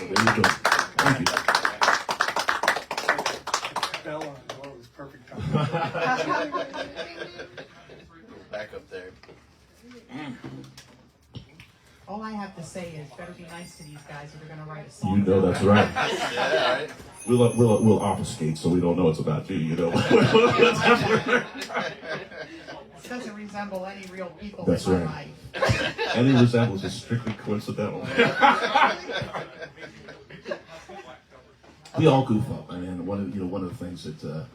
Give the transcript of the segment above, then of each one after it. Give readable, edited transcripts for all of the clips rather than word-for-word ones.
So there you go. Thank you. Bella, well, it was perfect time. Back up there. All I have to say is better be nice to these guys if they're going to write a song. You know that's right. Yeah, right. We'll obfuscate so we don't know it's about you, you know. It doesn't resemble any real people That's in my right. life. Any resemblance is strictly coincidental. We all goof up, and one of the things that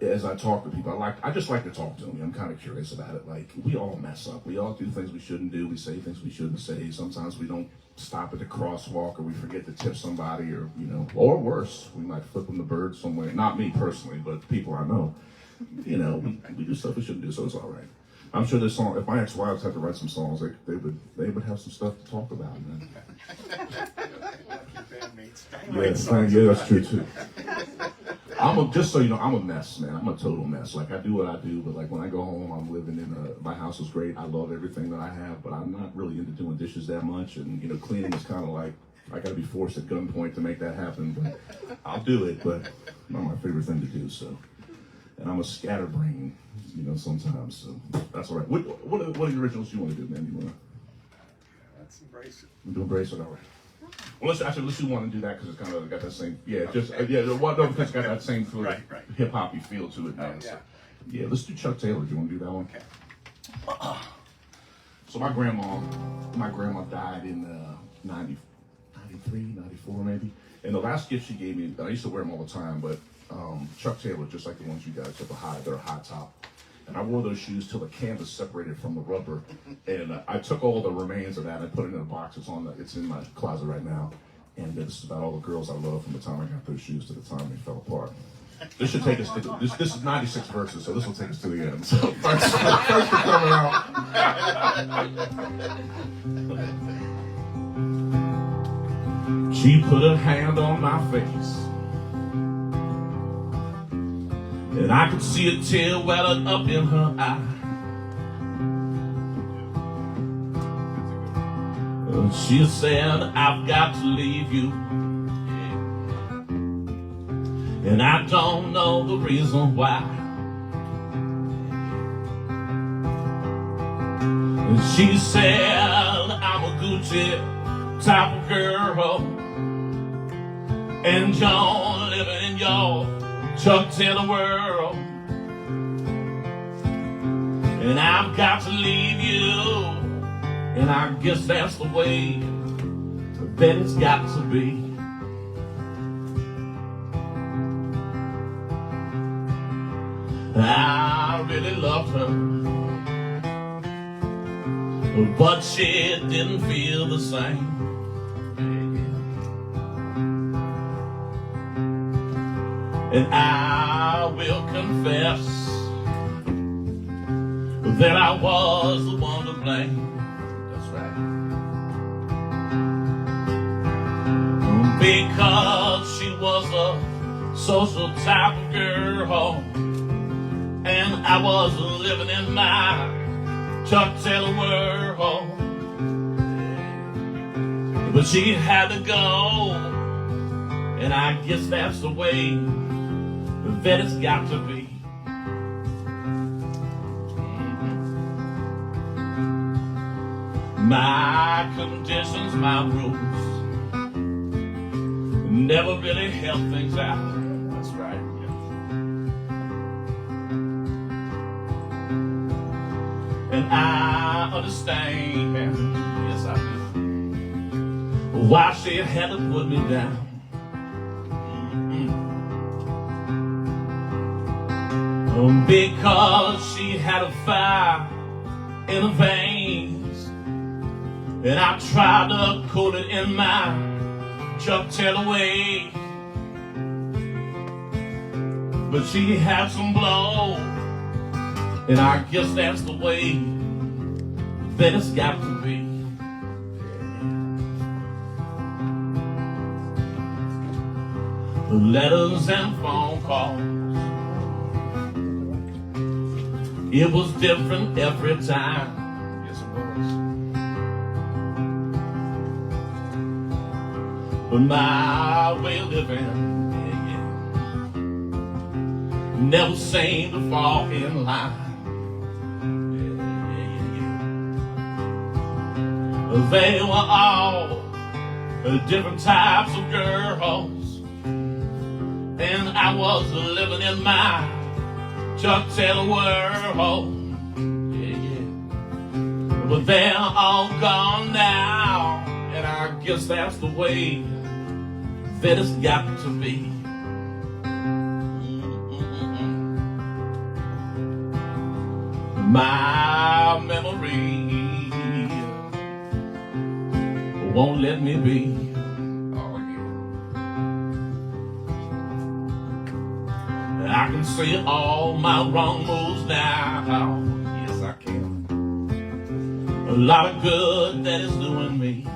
as I talk to people, I just like to talk to them. I'm kind of curious about it. Like, we all mess up. We all do things we shouldn't do. We say things we shouldn't say. Sometimes we don't stop at the crosswalk, or we forget to tip somebody, or or worse, we might flip them the bird somewhere. Not me personally, but people I know. We do stuff we shouldn't do, so it's all right. I'm sure there's songs. If my ex-wives had to write some songs, they would have some stuff to talk about, man. Yeah, that's true too. Just so you know, I'm a mess, man. I'm a total mess. Like, I do what I do, but like when I go home, I'm living in my house is great. I love everything that I have, but I'm not really into doing dishes that much, and cleaning is kind of like I got to be forced at gunpoint to make that happen. But I'll do it, but not my favorite thing to do. So, and I'm a scatterbrain, sometimes. So that's all right. What are the originals you want to do, man? You want to? Let's embrace it. We do embrace it, all right. Well, let's do one and do that because it's kind of got that same, the one because it's got that same sort of Right. hip hoppy feel to it, man. Yeah. So, yeah, let's do Chuck Taylor. Do you want to do that one? Okay. So my grandma died in 93, 94 maybe. And the last gift she gave me, I used to wear them all the time, but Chuck Taylor, just like the ones you guys have, they're a high top. And I wore those shoes till the canvas separated from the rubber. And I took all the remains of that and I put it in a box. It's in my closet right now. And this is about all the girls I love from the time I got those shoes to the time they fell apart. This should take us to this is 96 verses, so this will take us to the end. So thanks for coming out. She put a hand on my face, and I could see a tear welling up in her eye. And she said, I've got to leave you, and I don't know the reason why. And she said, I'm a Gucci type of girl, and you're living in your Chuck Taylor world, and I've got to leave you, and I guess that's the way that it's got to be. I really loved her, but she didn't feel the same. And I will confess that I was the one to blame. That's right. Because she was a social type of girl, and I was living in my Chuck Taylor world. But she had to go, and I guess that's the way that it's got to be. My conditions, my rules never really help things out. That's right. And I understand, yes I do, why she had to put me down. Because she had a fire in her veins, and I tried to cool it in my Chuck Taylor way. But she had some blow, and I guess that's the way that it's got to be. Letters and phone calls, it was different every time. Yes, it my way of living. Yeah, yeah. Never seemed to fall in line. They were all different types of girls, and I was living in my Chuck Taylor world. Yeah, yeah. But they're all gone now, and I guess that's the way that it's got to be. My memory won't let me be. Oh, yeah. I can see all my wrong moves now. Yes, I can. A lot of good that is doing me.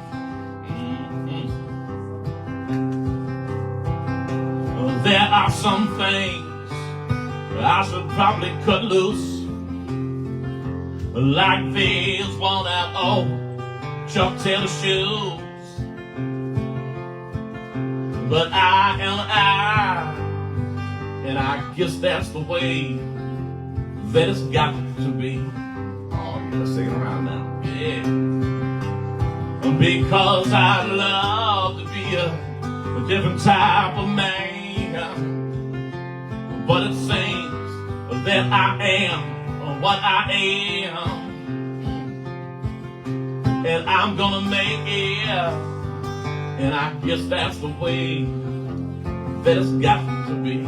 There are some things I should probably cut loose, like these worn out old Chuck Taylor shoes. But I am I, and I guess that's the way that it's got to be. Oh, yeah, let's sing it around now. Yeah. Because I love to be a different type of man. But it seems that I am what I am, and I'm gonna make it, and I guess that's the way that it's got to be.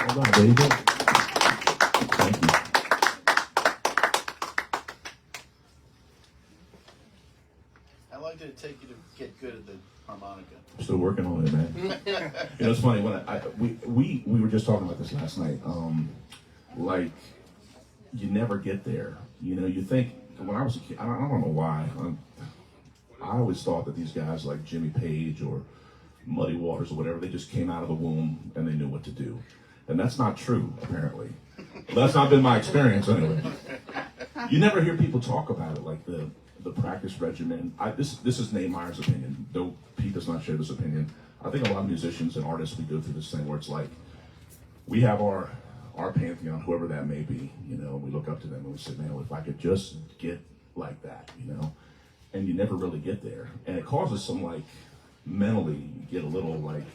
All right, there you go. Thank you. How long did it take you to get good at the harmonica? I'm still working on it, man. You know, it's funny when we were just talking about this last night. Like, you never get there. You know, you think when I was a kid, I don't know why. I always thought that these guys like Jimmy Page or Muddy Waters or whatever, they just came out of the womb and they knew what to do, and that's not true apparently. That's not been my experience anyway. You never hear people talk about it, like the practice regimen. This is Nate Meyer's opinion, though Pete does not share this opinion. I think a lot of musicians and artists, we go through this thing where it's like, we have our pantheon, whoever that may be, you know, we look up to them and we say, man, if I could just get like that, you know, and you never really get there. And it causes some, like, mentally, you get a little, like,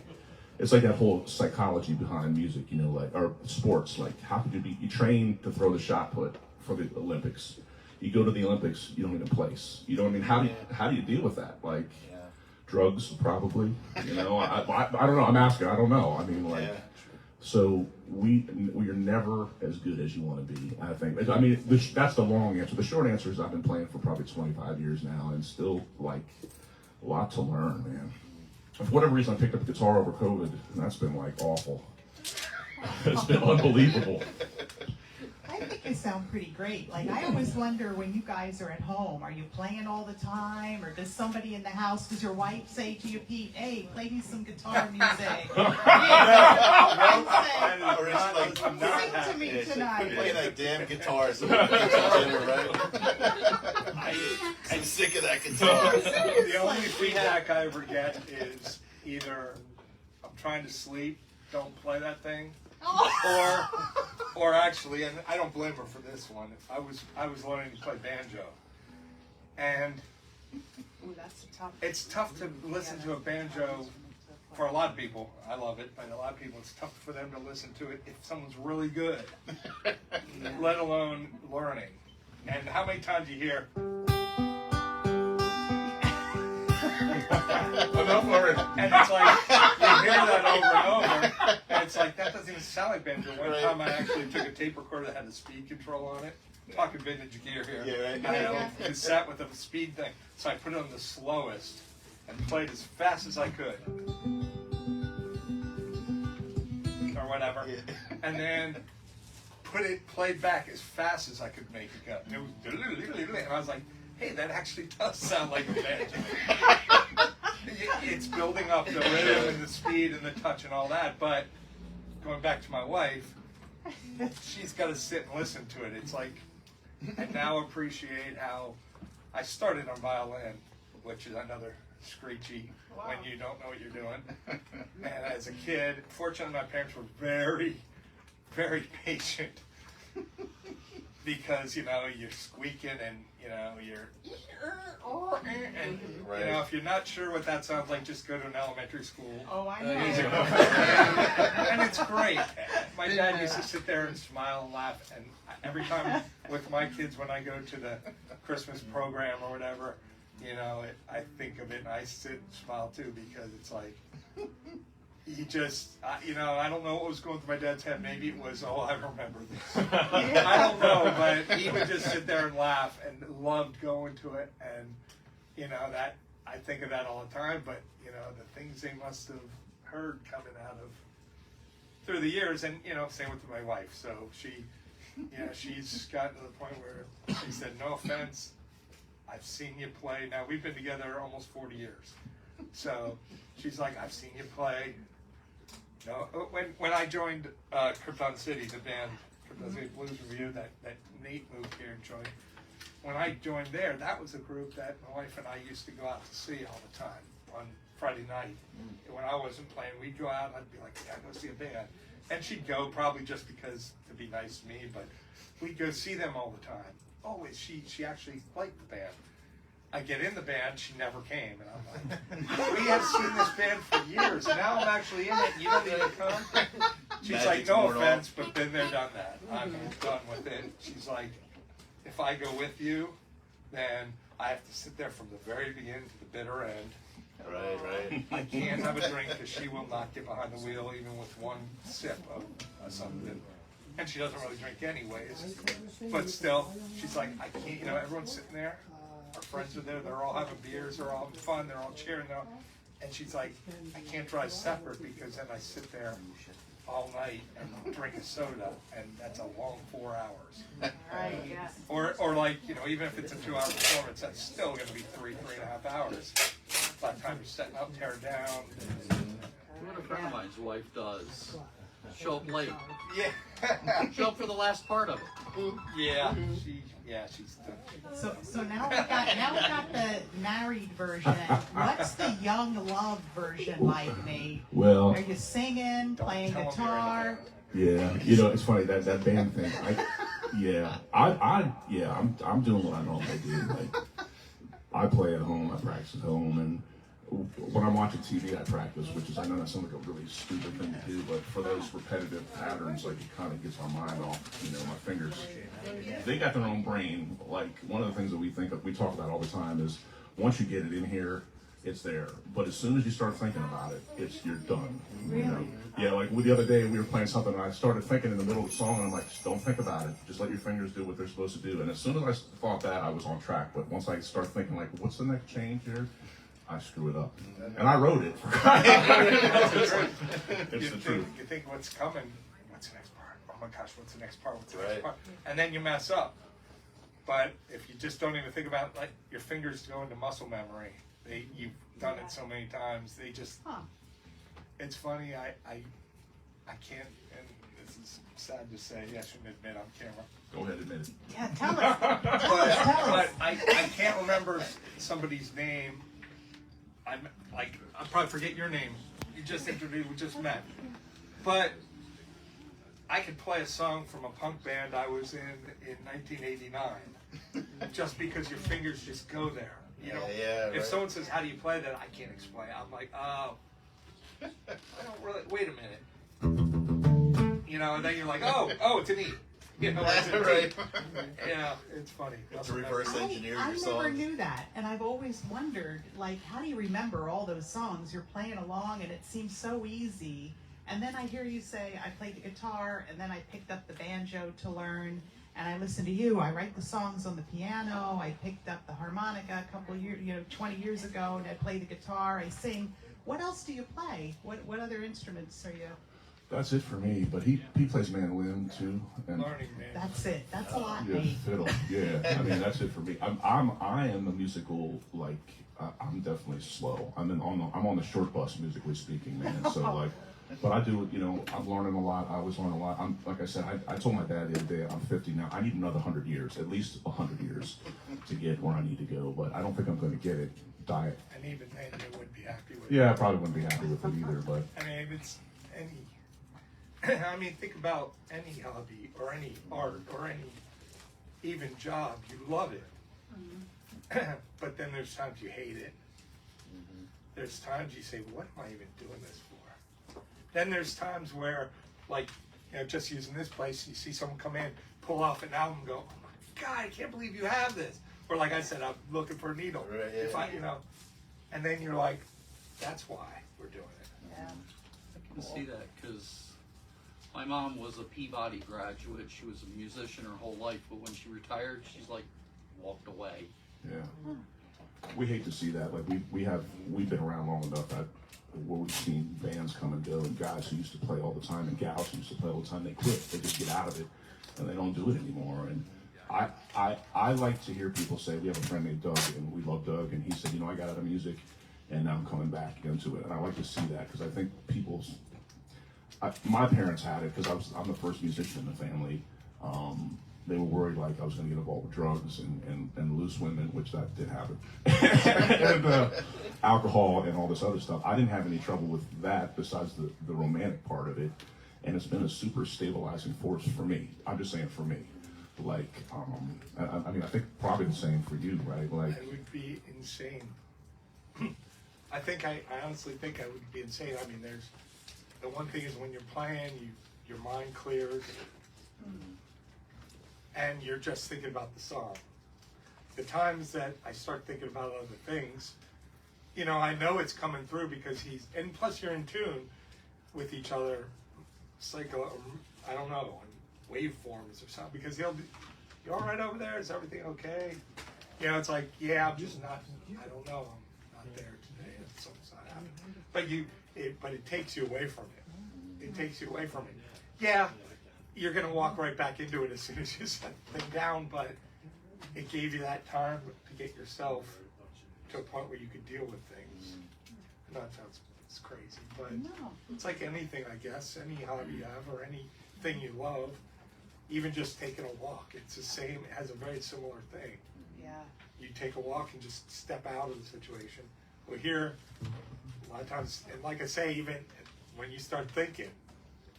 it's like that whole psychology behind music, you know, like, or sports, like, how could you train to throw the shot put for the Olympics. You go to the Olympics, you don't even place. You know what I mean? How do you deal with that? Like, drugs, probably. You know, I don't know. I'm asking. I don't know. I mean, like, so we are never as good as you want to be. I think. I mean, that's the long answer. The short answer is I've been playing for probably 25 years now, and still like a lot to learn, man. For whatever reason, I picked up the guitar over COVID, and that's been like awful. It's been unbelievable. I think you sound pretty great. Like, I always wonder when you guys are at home, are you playing all the time, or does somebody in the house, does your wife say to you, Pete, hey, play me some guitar music? Or it's like, Sing to me tonight. play that damn guitar so dinner, right? I'm sick of that guitar. The only feedback I ever get is either I'm trying to sleep, don't play that thing, or actually, and I don't blame her for this one. I was learning to play banjo, and it's tough to listen to a banjo for a lot of people. I love it, but a lot of people, it's tough for them to listen to it if someone's really good, let alone learning. And how many times you hear? Enough already. And it's like, you hear that over and over, and it's like, that doesn't even sound like banjo. One time I actually took a tape recorder that had a speed control on it. I'm talking vintage gear here. Yeah, right. And I had a cassette with a speed thing. So I put it on the slowest and played as fast as I could. Or whatever. Yeah. And then played back as fast as I could make it go. And it was, and I was like, hey, that actually does sound like a banjo. It's building up the rhythm and the speed and the touch and all that, but going back to my wife, she's got to sit and listen to it. It's like, I now appreciate how I started on violin, which is another screechy when you don't know what you're doing. And as a kid, fortunately my parents were very, very patient because, you know, you're squeaking and, you know, you're, and, you know, if you're not sure what that sounds like, just go to an elementary school. Oh, I Music know. and it's great. My dad used to sit there and smile and laugh, and every time with my kids when I go to the Christmas program or whatever, you know, I think of it and I sit and smile too, because it's like, he just, you know, I don't know what was going through my dad's head. Maybe it was, oh, I remember this. I don't know, but he would just sit there and laugh and loved going to it. And, you know, that, I think of that all the time, but, you know, the things they must have heard coming out of, through the years. And, you know, same with my wife. So she, you know, she's gotten to the point where she said, no offense, I've seen you play. Now, we've been together almost 40 years. So she's like, I've seen you play. No, when I joined Krypton City, the band Krypton City Blues Review, that Nate moved here and joined. When I joined there, that was a group that my wife and I used to go out to see all the time on Friday night. When I wasn't playing, we'd go out and I'd be like, yeah, go see a band. And she'd go probably just because to be nice to me, but we'd go see them all the time. Always, she actually liked the band. I get in the band, she never came, and I'm like, we have seen this band for years. Now I'm actually in it, and you don't even come. She's like, Magic's no worn off. offense, but been there, done that. I'm done with it. She's like, if I go with you, then I have to sit there from the very beginning to the bitter end. Right. I can't have a drink because she will not get behind the wheel even with one sip of something. And she doesn't really drink anyways. But still, she's like, I can't, you know, everyone's sitting there. Our friends are there, they're all having beers, they're all having fun, they're all cheering. And she's like, I can't drive separate because then I sit there all night and drink a soda, and that's a long 4 hours. Right, yes. Or like, you know, even if it's a 2-hour performance, that's still going to be 3.5 hours. By the time you're setting up, tearing down. What a friend of mine's wife does. Show up late. Yeah. Show up for the last part of it. Yeah. She's done. So now we got the married version. What's the young love version like, Nate? Well, Are you singing, playing Tell 'em guitar? you're in the yeah, you know, it's funny that band thing. I'm doing what I normally do. Like, I play at home, I practice at home, and when I'm watching TV, I practice, which is, I know that sounds like a really stupid thing to do, but for those repetitive patterns, like, it kind of gets my mind off, you know, my fingers. They got their own brain. Like, one of the things that we talk about all the time is, once you get it in here, it's there. But as soon as you start thinking about it, you're done. You know? Yeah, like the other day we were playing something and I started thinking in the middle of the song and I'm like, just don't think about it. Just let your fingers do what they're supposed to do. And as soon as I thought that, I was on track. But once I start thinking like, what's the next change here? I screw it up. And I wrote it. It's the truth. You think what's coming, what's the next part? Oh my gosh, what's the next part? What's the next Right. part? And then you mess up. But if you just don't even think about it, like your fingers go into muscle memory. You've done it so many times. They just, it's funny, I can't, and this is sad to say, I shouldn't admit on camera. Go ahead, admit it. Yeah, tell us. But I can't remember somebody's name. I'll probably forget your name. You just interviewed, we just met. But I could play a song from a punk band I was in 1989, just because your fingers just go there. You know, Yeah, if right. someone says, "How do you play that?" I can't explain. I'm like, oh, I don't really. Wait a minute. You know, and then you're like, oh, it's an E. You know, it's a D. Right. Yeah, it's funny. To reverse engineer I your never songs. knew that, and I've always wondered, like, how do you remember all those songs? You're playing along, and it seems so easy. And then I hear you say, I played the guitar, and then I picked up the banjo to learn, and I listen to you. I write the songs on the piano. I picked up the harmonica a couple of years, 20 years ago, and I play the guitar. I sing. What else do you play? What other instruments are you? That's it for me. But he plays mandolin too. And Learning, man. That's it. That's a lot, yeah, Nate. fiddle. Yeah, I mean that's it for me. I am a musical, like I'm definitely slow. I'm on the short bus musically speaking, man. So like But I do, you know, I'm learning a lot. I always learn a lot. I'm, like I said, I told my dad the other day, I'm 50 now. I need another 100 years, at least 100 years to get where I need to go. But I don't think I'm going to get it. Diet. And even then, you wouldn't be happy with it. Yeah, I probably wouldn't be happy with it either. But I mean, if it's any, I mean, think about any hobby or any art or any even job. You love it. But then there's times you hate it. There's times you say, what am I even doing this for? Then there's times where, like, you know, just using this place, you see someone come in, pull off an album, go, oh my God, I can't believe you have this. Or like I said, I'm looking for a needle. Right, yeah. If I, you know, and then you're like, that's why we're doing it. Yeah. I can see that because my mom was a Peabody graduate. She was a musician her whole life, but when she retired, she's like walked away. yeah, we hate to see that. Like we've been around long enough that where we've seen bands come and go, and guys who used to play all the time and gals who used to play all the time, they quit. They just get out of it and they don't do it anymore. And I like to hear people say, we have a friend named Doug, and we love Doug, and he said, you know, I got out of music, and now I'm coming back into it. And I like to see that because I think my parents had it because I'm the first musician in the family. They were worried like I was going to get involved with drugs and loose women, which that did happen, and alcohol and all this other stuff. I didn't have any trouble with that besides the romantic part of it, and it's been a super stabilizing force for me. I'm just saying for me. Like, I mean, I think probably the same for you, right? Like, It would be insane. I honestly think I would be insane. I mean, the one thing is when you're playing, your mind clears, and you're just thinking about the song. The times that I start thinking about other things, you know, I know it's coming through because and plus you're in tune with each other. It's like, I don't know, waveforms or something, because you all right over there? Is everything okay? You know, it's like, yeah, I'm just not, I don't know, I'm not there today, and something's not happening. But it takes you away from it. It takes you away from it. Yeah, you're gonna walk right back into it as soon as you set the thing down, but it gave you that time to get yourself to a point where you could deal with things. And that sounds it's crazy, but No. it's like anything, I guess, any hobby you have or anything you love. Even just taking a walk, it's the same, it has a very similar thing. Yeah. You take a walk and just step out of the situation. Well, here, a lot of times, and like I say, even when you start thinking,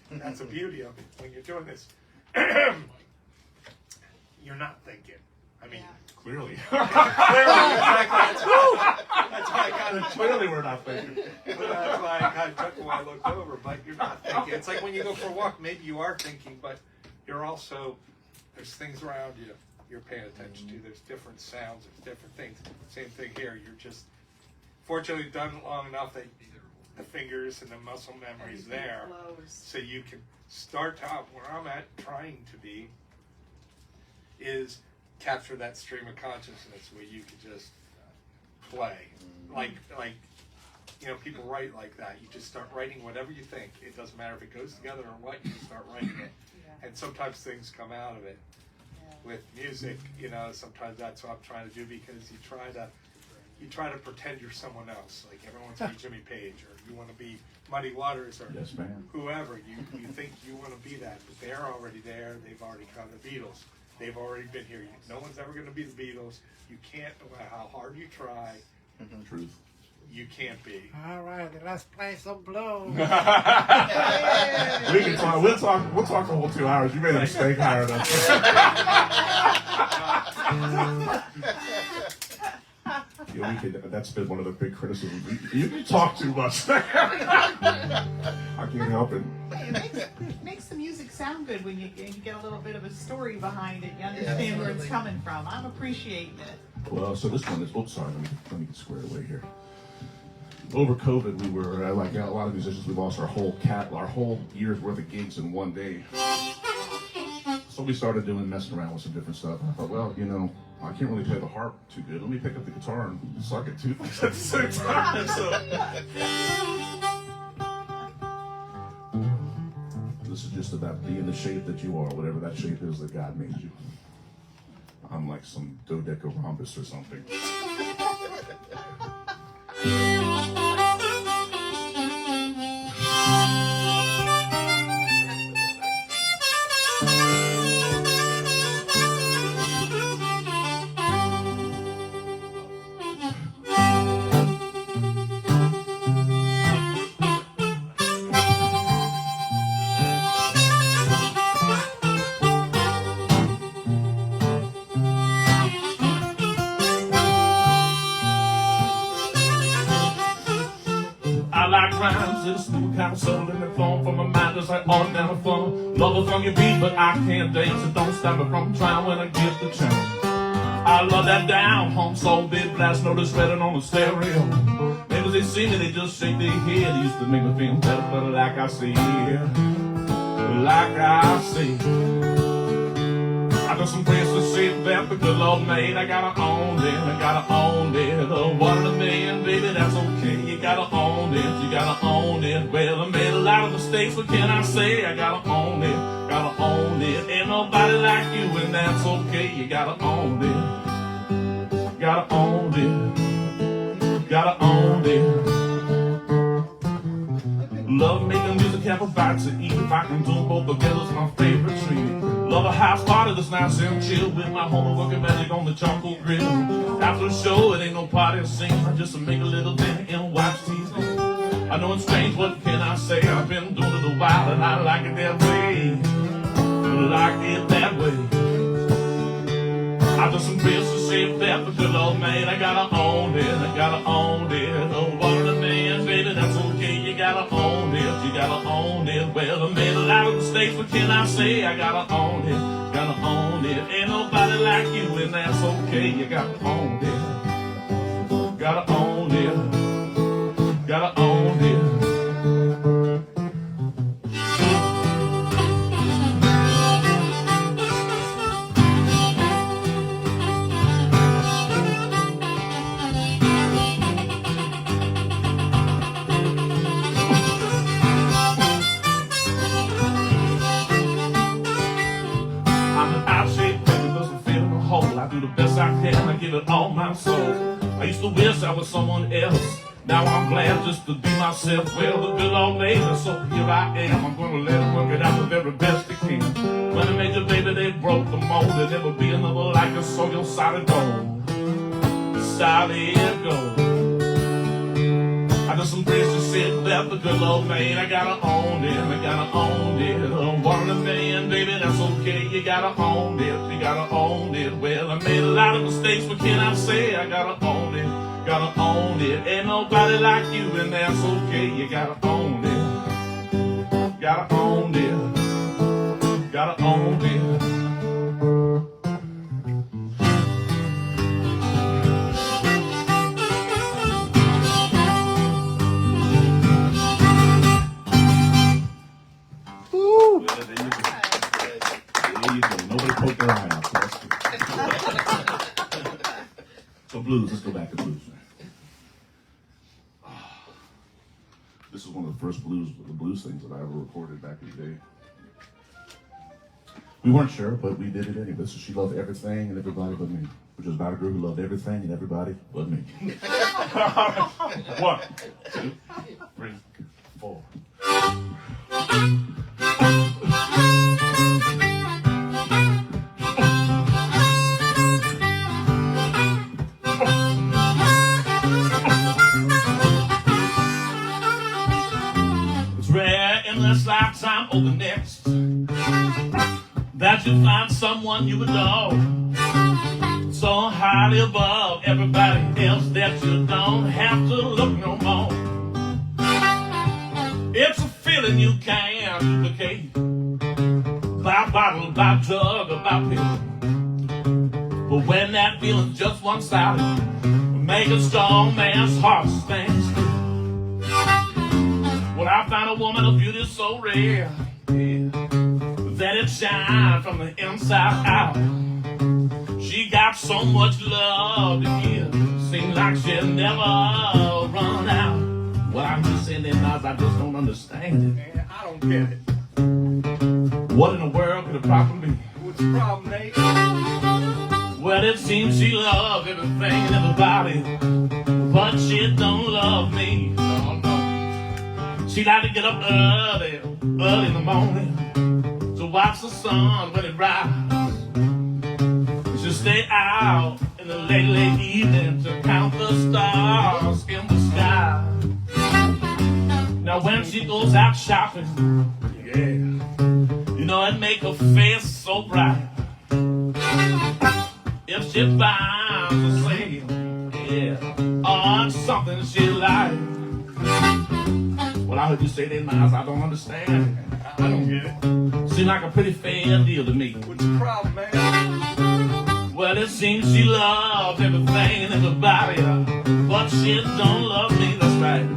that's the beauty of it. When you're doing this, you're not thinking. I mean, clearly. clearly, exactly. That's why I kind of Clearly we're not thinking. that's why I kind of chuckled when I looked over. But you're not thinking. It's like when you go for a walk, maybe you are thinking, but you're also, there's things around you you're paying attention to. There's different sounds, there's different things. Same thing here. You're just fortunately done it long enough that the fingers and the muscle memory's Everything there, flows. so you can start to where I'm at trying to be is capture that stream of consciousness where you can just play like you know, people write like that. You just start writing whatever you think. It doesn't matter if it goes together or what, you just start writing it. Yeah. And sometimes things come out of it. Yeah. With music, you know, sometimes that's what I'm trying to do, because you try to pretend you're someone else. Like everyone wants to be Jimmy Page, or you want to be Muddy Waters, or Yes, ma'am. whoever. You think you want to be that, but they're already there. They've already got the Beatles. They've already been here. No one's ever going to be the Beatles. You can't, no matter how hard you try, Truth. you can't be. All right, let's play some blues. We can talk. We'll talk the whole 2 hours. You made a mistake hiring us. Yeah, we could. That's been one of the big criticisms. You talk too much. I can't help it. It makes the music sound good when you get a little bit of a story behind it. You understand where it's coming from. I'm appreciating it. Well, so this one is. Oops, sorry. Let me get squared away here. Over COVID, we were like a lot of musicians. We lost our whole year's worth of gigs in one day. So we started messing around with some different stuff. I thought, well, you know, I can't really play the harp too good. Let me pick up the guitar and suck at two things at the same time. So this is just about being the shape that you are, whatever that shape is that God made you. I'm like some dodecarhomбus or something. just like ordinary fun. Love her from your beat, but I can't dance. And don't stop it from trying when I get the chance. I love that down home soul, big blast, no spreading on the stereo. Maybe they see me, they just shake their head. It used to make me feel better, but like I say, yeah, like I say. I got some praise to say that the good Lord made. I gotta own it, I gotta own it. One in a million, baby, that's okay. You gotta own it, you gotta own it. Well, I made a lot of mistakes, what can I say? I gotta own it, gotta own it. Ain't nobody like you, and that's okay. You gotta own it, gotta own it, gotta own it. Love making music, have a bite to eat. If I can do both together, it's my favorite treat. Love a house party that's nice and chill, with my homie working magic on the charcoal grill. After the show, it ain't no party scene. I just make a little dinner and watch TV. I know it's strange, what can I say? I've been doing it a while and I like it that way. Like it that way. I got some bills to save that for good old man. I gotta own it, I gotta own it. Oh, one of the man, baby, that's okay. You gotta own it, you gotta own it. Well, I made a lot of mistakes, what can I say? I gotta own it, gotta own it. Ain't nobody like you, and that's okay. You gotta own it, gotta own it, gotta own it. I do the best I can, I give it all my soul. I used to wish I was someone else. Now I'm glad just to be myself. Well, the good Lord made me, so here I am. I'm gonna let it work it out the very best it can. When I made your baby, they broke the mold. There'll never be another like us, so you're solid gold. Solid gold. I got some grace to sit that the good Lord made. I gotta own it, I gotta own it. One in a million, baby, that's okay. You gotta own it, you gotta own it. Well, I made a lot of mistakes, what can I say? I gotta own it, gotta own it. Ain't nobody like you, and that's okay. You gotta own it, gotta own it, gotta own it. So blues, let's go back to blues. This is one of the first blues things that I ever recorded back in the day. We weren't sure, but we did it anyway. So she loved everything and everybody but me, which is about a girl who loved everything and everybody but me. 1, 2, 3, 4. Lifetime or the next, that you find someone you adore, so highly above everybody else that you don't have to look no more. It's a feeling you can't duplicate, by bottle, by drug, or by pill. But when that feeling's just one-sided, make a strong man's heart stand still. Well, I found a woman of beauty so rare, yeah, that it shines from the inside out. She got so much love to give, seems like she'll never run out. Well, I'm just saying that now, I just don't understand it. Man, I don't get it. What in the world could the problem be? What's the problem, Nate? Well, it seems she loves everything and everybody, but she don't love me. No, no. She like to get up early in the morning to watch the sun when it rises. She'll stay out in the late evening to count the stars in the sky. Now when she goes out shopping, yeah, you know it make her face so bright. If she finds a sale, yeah, on something she likes. Well, I heard you say that, Miles. I don't understand. I don't get it. Seemed like a pretty fair deal to me. What's the problem, man? Well, it seems she loves everything and everybody, but she don't love me, that's right.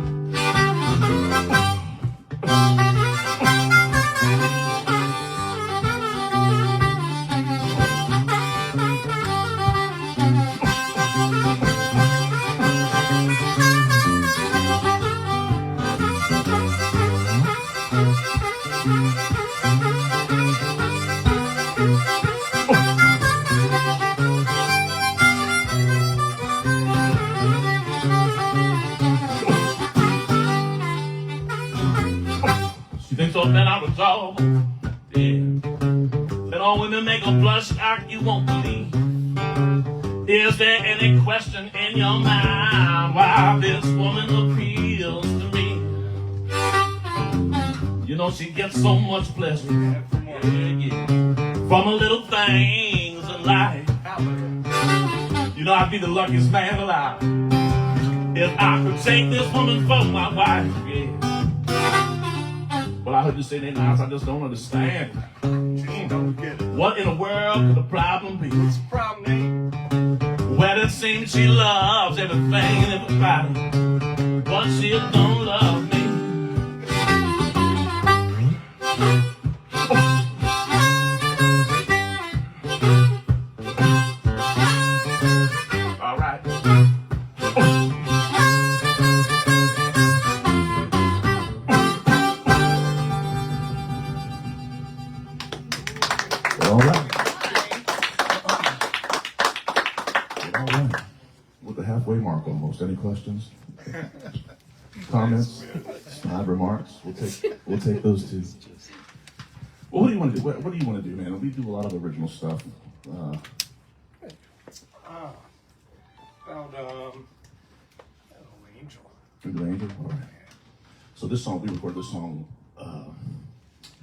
She thinks all that I was all, yeah. That all women make a blush like you won't believe. Is there any question in your mind why this woman appeals to me? You know she gets so much pleasure, from the little things in life. You know I'd be the luckiest man alive if I could take this woman for my wife, yeah. Well, I heard you say that nice, I just don't understand. Don't get it. What in the world could the problem be? What's the problem, Nate? Well, it seems she loves everything and everybody, but she don't love me. All right. All right. All right. With the halfway mark almost. Any questions? Comments? Snide remarks? We'll take those too. Well, what do you want to do? What do you want to do, man? We do a lot of original stuff. About Angel. Little Angel? All right. So this song, we recorded this song,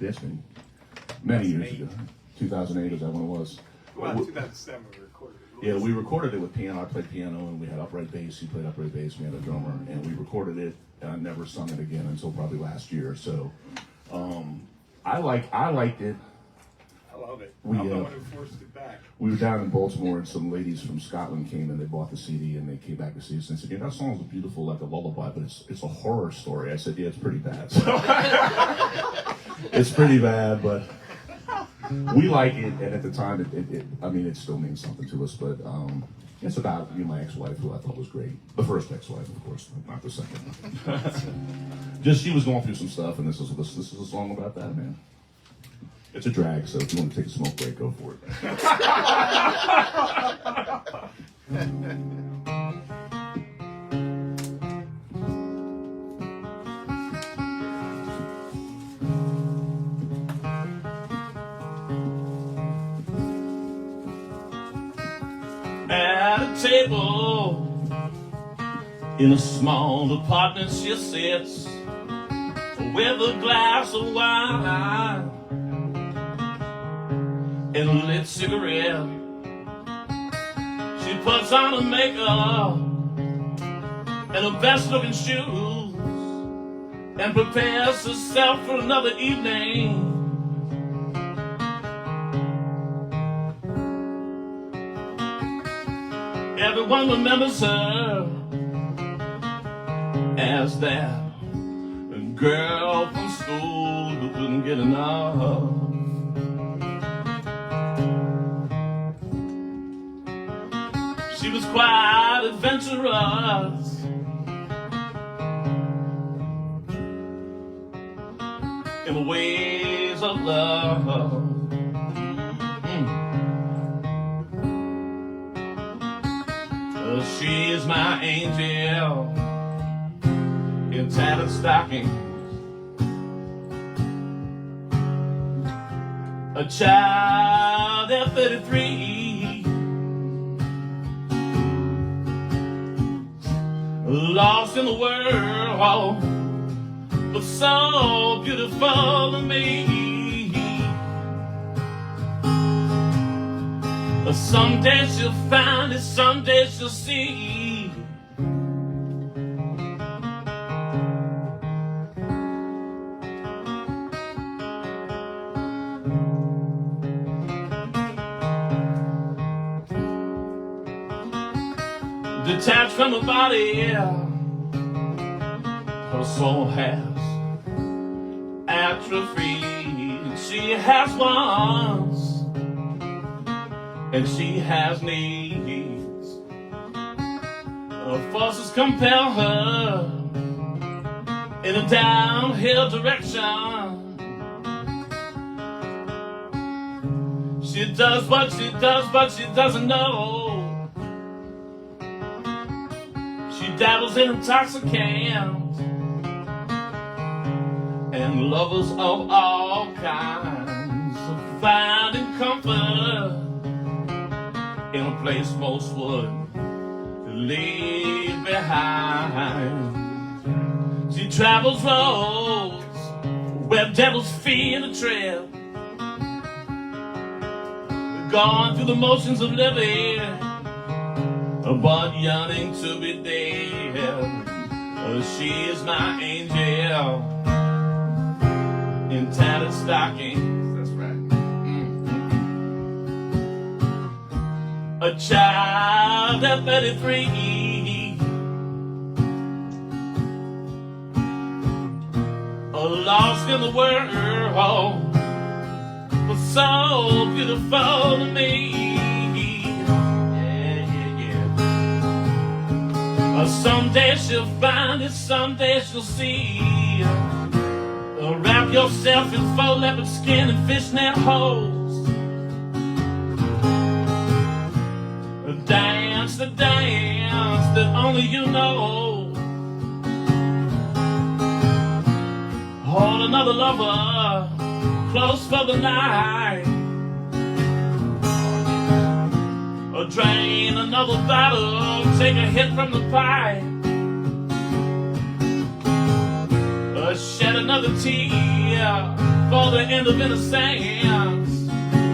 it's been many years ago. 2008 is that when it was? Well, 2007 we recorded it. Yeah, we recorded it with piano. I played piano, and we had upright bass. He played upright bass. We had a drummer, and we recorded it. And I never sung it again until probably last year. So, I liked it. I love it. We, I'm the one who forced it back. We were down in Baltimore, and some ladies from Scotland came and they bought the CD, and they came back to see us and said, "Yeah, that song's beautiful, like a lullaby, but it's a horror story." I said, "Yeah, it's pretty bad." So, it's pretty bad, but we like it, and at the time, it still means something to us. But it's about you, my ex-wife, who I thought was great. The first ex-wife, of course, not the second. Just she was going through some stuff, and this is a song about that, man. It's a drag, so if you want to take a smoke break, go for it. At a table in a small apartment she sits with a glass of wine and a lit cigarette. She puts on her makeup and her best looking shoes and prepares herself for another evening. Everyone remembers her as that girl from school who couldn't get enough. She was quite adventurous in the ways of love. She is my angel in tattered stockings, a child at 33, lost in the world, but so beautiful to me. Someday she'll find it, someday she'll see. detached from her body. Her soul has atrophied. She has wants and she has needs. Her forces compel her in a downhill direction. She does what she does, but she doesn't know. She dabbles in intoxicants and lovers of all kinds are finding comfort in a place most would leave behind. She travels roads where devils fear to tread, gone through the motions of living, but yearning to be dead. She is my angel in tattered stockings. That's right. A child at 33, lost in the world, but so beautiful to me. Someday she'll find it, someday she'll see. Wrap yourself in faux leopard skin and fishnet hose. Dance the dance that only you know. Hold another lover close for the night. Or drain another bottle, take a hit from the pipe. Or shed another tear for the end of innocence,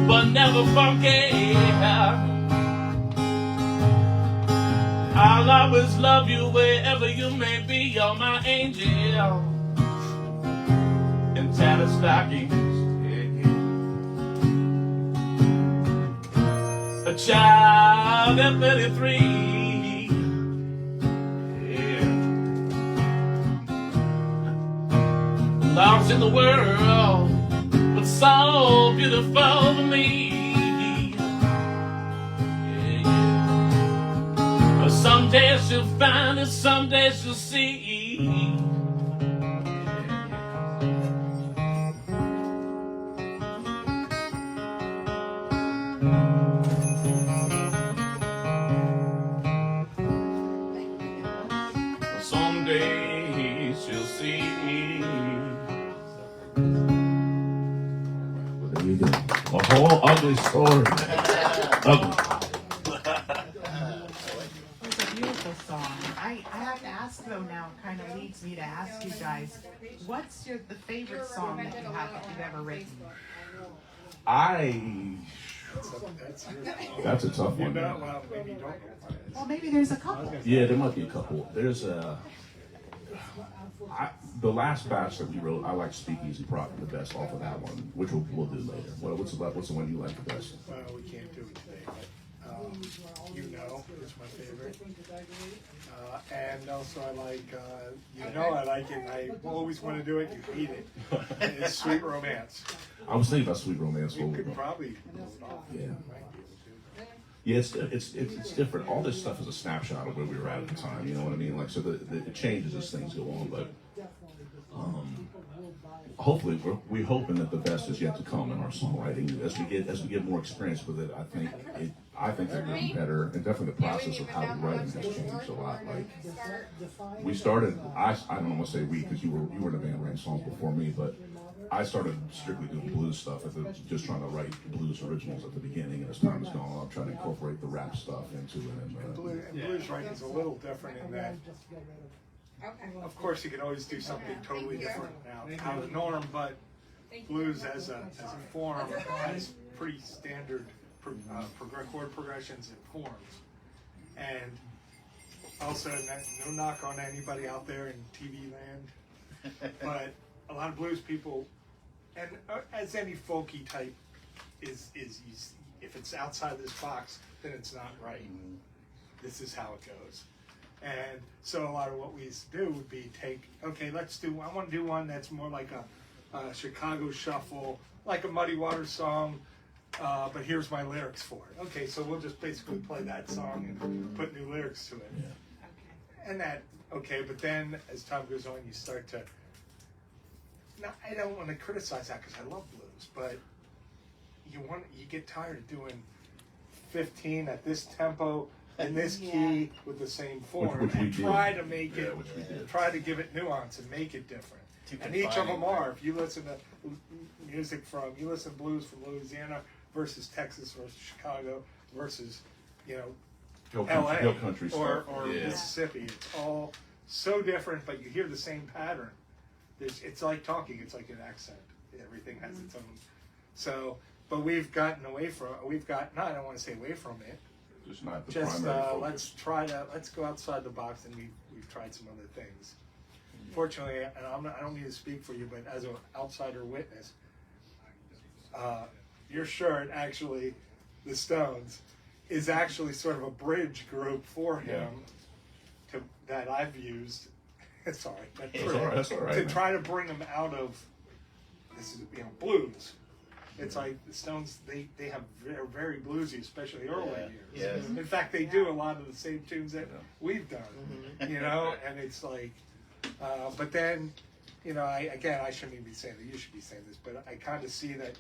but never forget I'll always love you wherever you may be. You're my angel in tattered stockings. A child at 33, yeah. Lost in the world, but so beautiful to me. Yeah, yeah. Someday she'll find it, someday she'll see. Someday she'll see. Well, there you go. A whole ugly story. Ugly. It's a beautiful song. I have to ask though now, it kind of leads me to ask you guys, what's the favorite song that you have that you've ever written? That's a tough You one. know, well, maybe you don't know what it is. Well, maybe there's a couple. Yeah, there might be a couple. There's the last batch that we wrote, I like Speakeasy probably the best off of that one, which we'll do later. What's the one you like the best? Well, we can't do it today, but You Know is my favorite. And also I like, You Know I like it, I always want to do it, you hate it. It's Sweet Romance. I was thinking about Sweet Romance. You could probably pull it off. Yeah. You might be able to. Yeah, it's different. All this stuff is a snapshot of where we were at the time. You know what I mean? Like, so it changes as things go on. But hopefully, we're hoping that the best is yet to come in our songwriting. As we get more experience with it, I think they're getting better. And definitely the process of how we writing has changed a lot. Like, we started. I don't want to say we because you were in the band writing songs before me, but I started strictly doing blues stuff, just trying to write blues originals at the beginning, and as time has gone on, I'm trying to incorporate the rap stuff into it. And blues writing is a little different in that, of course, you can always do something totally different now, out of the norm, but blues as a form has pretty standard chord progressions and forms. And also, no knock on anybody out there in TV land, but a lot of blues people, and as any folky type is if it's outside this box, then it's not right. This is how it goes. And so a lot of what we used to do would be I want to do one that's more like a Chicago shuffle, like a Muddy Waters song, but here's my lyrics for it. Okay, so we'll just basically play that song and put new lyrics to it. Okay. And but then as time goes on, you start to, I don't want to criticize that because I love blues, but you get tired of doing 15 at this tempo in this key with the same form, Which we and did. try to make Yeah, it, which we did. try to give it nuance and make it different. Too And each of confining, them are. right? If you listen to music you listen to blues from Louisiana versus Texas versus Chicago versus, Hill LA country or stuff. Yeah. Mississippi. It's all so different, but you hear the same pattern. It's like talking. It's like an accent. Everything has its own. So, but we've gotten away from. I don't want to say away from it. Just not the Just primary let's focus. let's go outside the box, and we've tried some other things. Fortunately, and I don't need to speak for you, but as an outsider witness, your shirt actually, the Stones, is actually sort of a bridge group for him that I've used. Sorry, That's all right, to man. try to bring him out of this is blues. It's like the Stones, they have very, very bluesy, especially early years. Yes. In fact, they do a lot of the same tunes that we've done, and it's like, but then, I shouldn't even be saying that, you should be saying this, but I kind of see that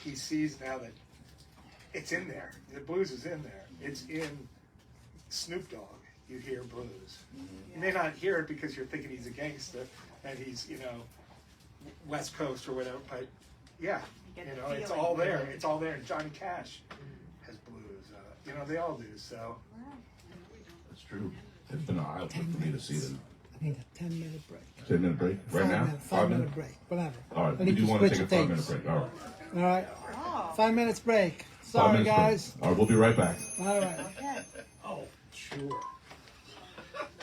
he sees now that it's in there. The blues is in there. It's in Snoop Dogg. You hear blues. You may not hear it because you're thinking he's a gangster and he's, West Coast or whatever, but yeah, You get the it's feeling. all there. It's all there. And Johnny Cash has blues. They all do. So That's true. It's been an eye opener for me to see them. I need a 10-minute break. 10-minute break right now. 5-minute break, whatever. All right, I we need do to want to switch take a tapes. 5-minute break. All right. All right, Oh, 5 minutes break. 5 Sorry, minutes break. guys. All right, we'll be right back. All right. okay. sure.